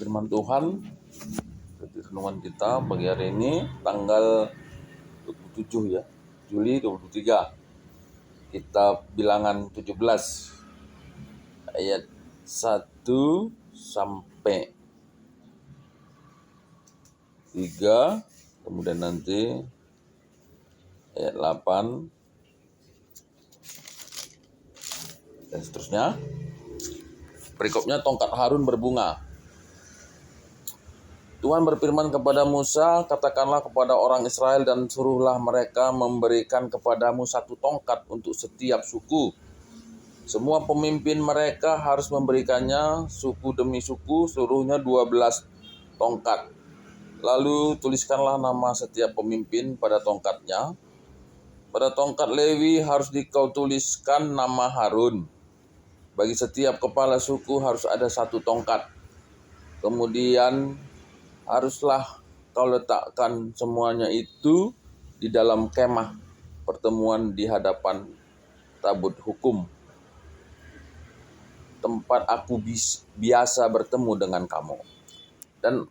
firman Tuhan seperti renungan kita pagi hari ini tanggal 27 ya, Juli 23. Kitab Bilangan 17 ayat 1 sampai 3, kemudian nanti ayat 8 dan seterusnya. Perikopnya tongkat Harun berbunga. Tuhan berfirman kepada Musa, katakanlah kepada orang Israel dan suruhlah mereka memberikan kepadamu satu tongkat untuk setiap suku. Semua pemimpin mereka harus memberikannya suku demi suku, seluruhnya 12 tongkat. Lalu tuliskanlah nama setiap pemimpin pada tongkatnya. Pada tongkat Lewi harus dikau tuliskan nama Harun. Bagi setiap kepala suku harus ada satu tongkat. Kemudian haruslah kau letakkan semuanya itu di dalam kemah pertemuan di hadapan tabut hukum, tempat aku biasa bertemu dengan kamu. Dan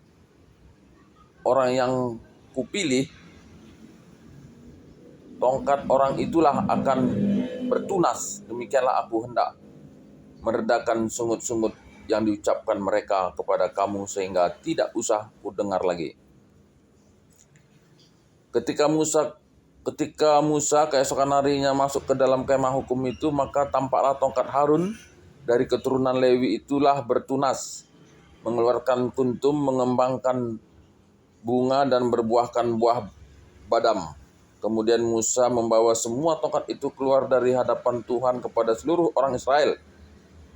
orang yang kupilih, tongkat orang itulah akan bertunas. Demikianlah aku hendak meredakan sungut-sungut yang diucapkan mereka kepada kamu sehingga tidak usah kudengar lagi. Ketika Musa keesokan harinya masuk ke dalam kemah hukum itu, maka tampaklah tongkat Harun dari keturunan Lewi itulah bertunas, mengeluarkan kuntum, mengembangkan bunga dan berbuahkan buah badam. Kemudian Musa membawa semua tongkat itu keluar dari hadapan Tuhan kepada seluruh orang Israel.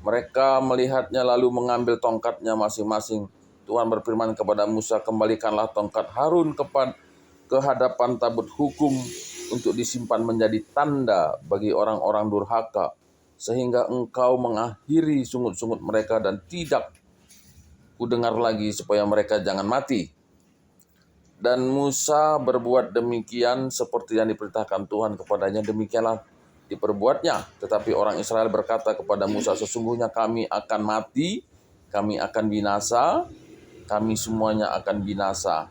Mereka melihatnya lalu mengambil tongkatnya masing-masing. Tuhan berfirman kepada Musa, kembalikanlah tongkat Harun ke hadapan tabut hukum untuk disimpan menjadi tanda bagi orang-orang durhaka, sehingga engkau mengakhiri sungut-sungut mereka dan tidak kudengar lagi supaya mereka jangan mati. Dan Musa berbuat demikian seperti yang diperintahkan Tuhan kepadanya, demikianlah diperbuatnya. Tetapi orang Israel berkata kepada Musa, sesungguhnya kami akan mati, kami akan binasa, kami semuanya akan binasa.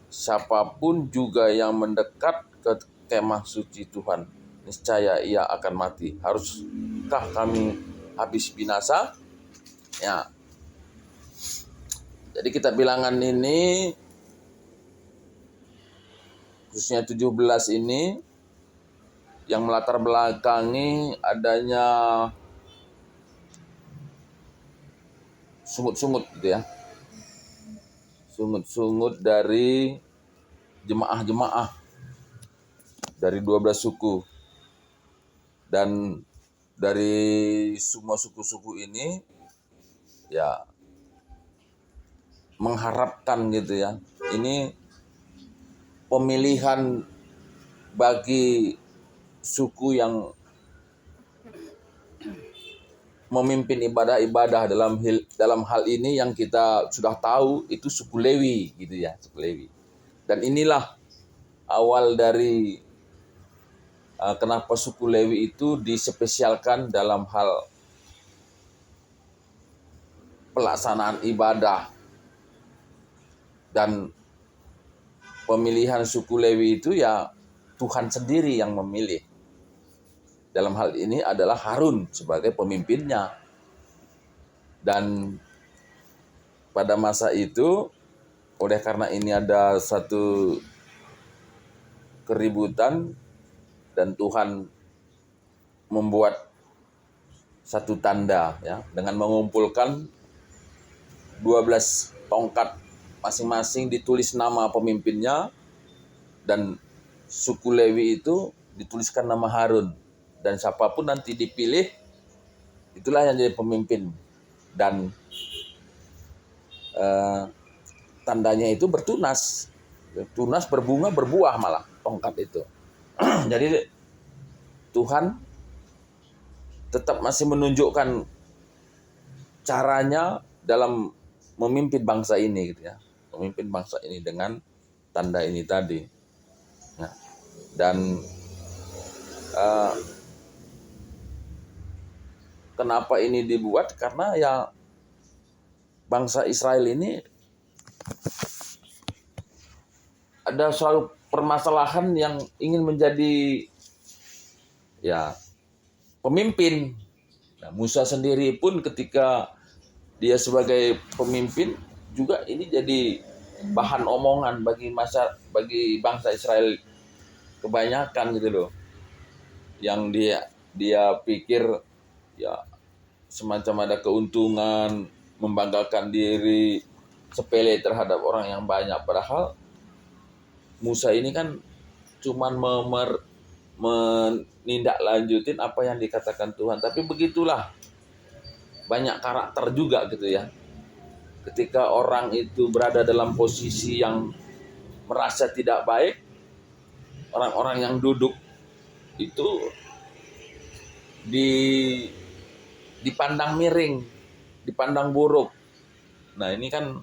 Siapapun juga yang mendekat ke kemah suci Tuhan, niscaya ia akan mati. Haruskah kami habis binasa? Ya. Jadi kitab Bilangan ini, khususnya 17 ini, yang melatar belakangi adanya sungut-sungut gitu ya. Sungut-sungut dari jemaah-jemaah dari 12 suku. Dan dari semua suku-suku ini ya mengharapkan gitu ya. Ini pemilihan bagi suku yang memimpin ibadah-ibadah. Dalam hal ini yang kita sudah tahu itu suku Lewi gitu ya, suku Lewi. Dan inilah awal dari kenapa suku Lewi itu dispesialkan dalam hal pelaksanaan ibadah. Dan pemilihan suku Lewi itu ya Tuhan sendiri yang memilih. Dalam hal ini adalah Harun sebagai pemimpinnya. Dan pada masa itu, oleh karena ini ada satu keributan dan Tuhan membuat satu tanda ya, dengan mengumpulkan 12 tongkat masing-masing, ditulis nama pemimpinnya, dan suku Lewi itu dituliskan nama Harun. Dan siapapun nanti dipilih, itulah yang jadi pemimpin. Dan tandanya itu bertunas. Tunas, berbunga, berbuah malah tongkat itu. Jadi Tuhan tetap masih menunjukkan caranya dalam memimpin bangsa ini gitu ya. Memimpin bangsa ini dengan tanda ini tadi. Nah, dan kenapa ini dibuat? Karena ya bangsa Israel ini ada selalu permasalahan yang ingin menjadi ya pemimpin. Nah, Musa sendiri pun ketika dia sebagai pemimpin juga ini jadi bahan omongan bagi bangsa Israel kebanyakan gitu loh. Yang dia pikir ya semacam ada keuntungan, membanggakan diri, sepele terhadap orang yang banyak. Padahal Musa ini kan cuman menindaklanjutin apa yang dikatakan Tuhan. Tapi begitulah, banyak karakter juga gitu ya. Ketika orang itu berada dalam posisi yang merasa tidak baik, orang-orang yang duduk itu dipandang miring, dipandang buruk. Nah ini kan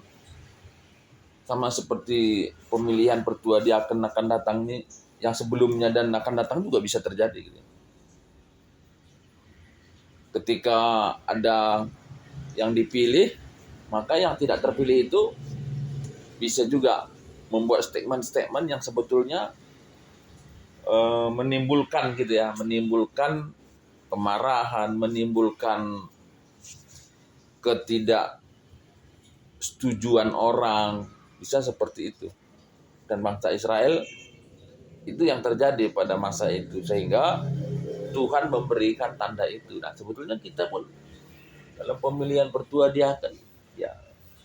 sama seperti pemilihan pertua diaken akan datang nih, yang sebelumnya dan akan datang juga bisa terjadi gitu. Ketika ada yang dipilih, maka yang tidak terpilih itu bisa juga membuat statement-statement yang sebetulnya menimbulkan gitu ya, menimbulkan kemarahan, menimbulkan ketidaksetujuan orang, bisa seperti itu. Dan bangsa Israel itu yang terjadi pada masa itu, sehingga Tuhan memberikan tanda itu. Nah sebetulnya kita pun dalam pemilihan pertua diaken, ya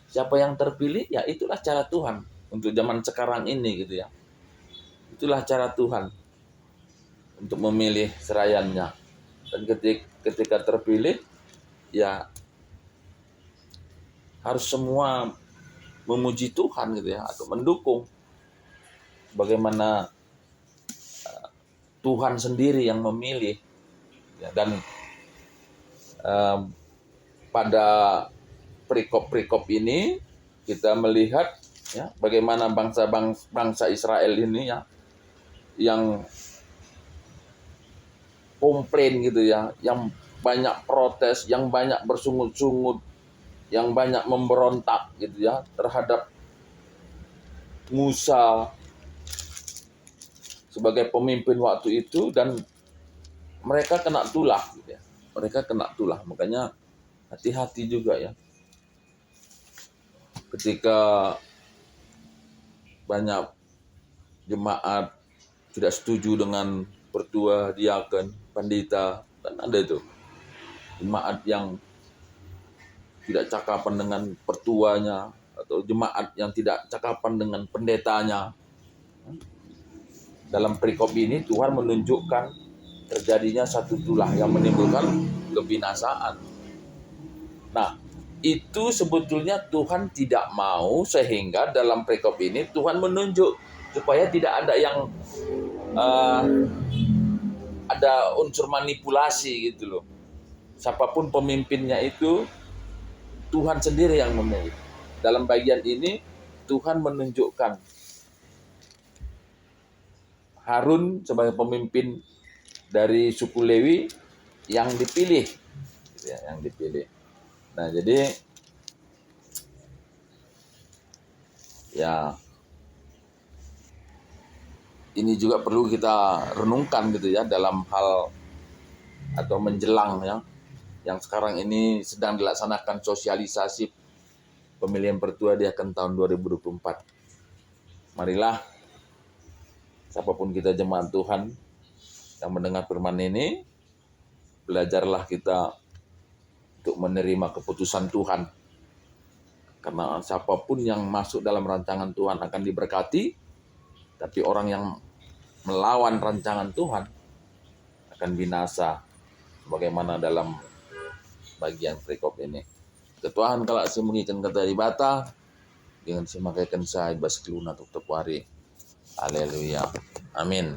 siapa yang terpilih, ya itulah cara Tuhan untuk zaman sekarang ini gitu ya. Itulah cara Tuhan untuk memilih serayannya. Dan ketika terpilih, ya harus semua memuji Tuhan gitu ya, atau mendukung. Bagaimana Tuhan sendiri yang memilih. Ya, dan pada perikop-perikop ini kita melihat ya bagaimana bangsa Israel ini ya yang komplain gitu ya, yang banyak protes, yang banyak bersungut-sungut, yang banyak memberontak gitu ya terhadap Musa sebagai pemimpin waktu itu, dan mereka kena tulah gitu ya. Mereka kena tulah, makanya hati-hati juga ya. Ketika banyak jemaat tidak setuju dengan pertua, diaken, pendeta, kan ada itu jemaat yang tidak cakapan dengan pertuanya, atau jemaat yang tidak cakapan dengan pendetanya. Dalam perikop ini Tuhan menunjukkan terjadinya satu tulah yang menimbulkan kebinasaan. Nah, itu sebetulnya Tuhan tidak mau, sehingga dalam perikop ini Tuhan menunjuk supaya tidak ada yang ada unsur manipulasi gitu loh. Siapapun pemimpinnya itu Tuhan sendiri yang memilih. Dalam bagian ini Tuhan menunjukkan Harun sebagai pemimpin dari suku Lewi yang dipilih, ya, yang dipilih. Nah, jadi ya ini juga perlu kita renungkan gitu ya dalam hal atau menjelang ya yang sekarang ini sedang dilaksanakan sosialisasi pemilihan pertua diaken tahun 2024. Marilah siapapun kita jemaat Tuhan yang mendengar firman ini, belajarlah kita untuk menerima keputusan Tuhan. Karena siapapun yang masuk dalam rancangan Tuhan akan diberkati, tapi orang yang melawan rancangan Tuhan akan binasa, sebagaimana dalam bagian perikop ini. Ketuahan kalau si mengikan kata di bata, dengan si makaikan saya bas keluna tuk tepwari. Haleluya. Amin.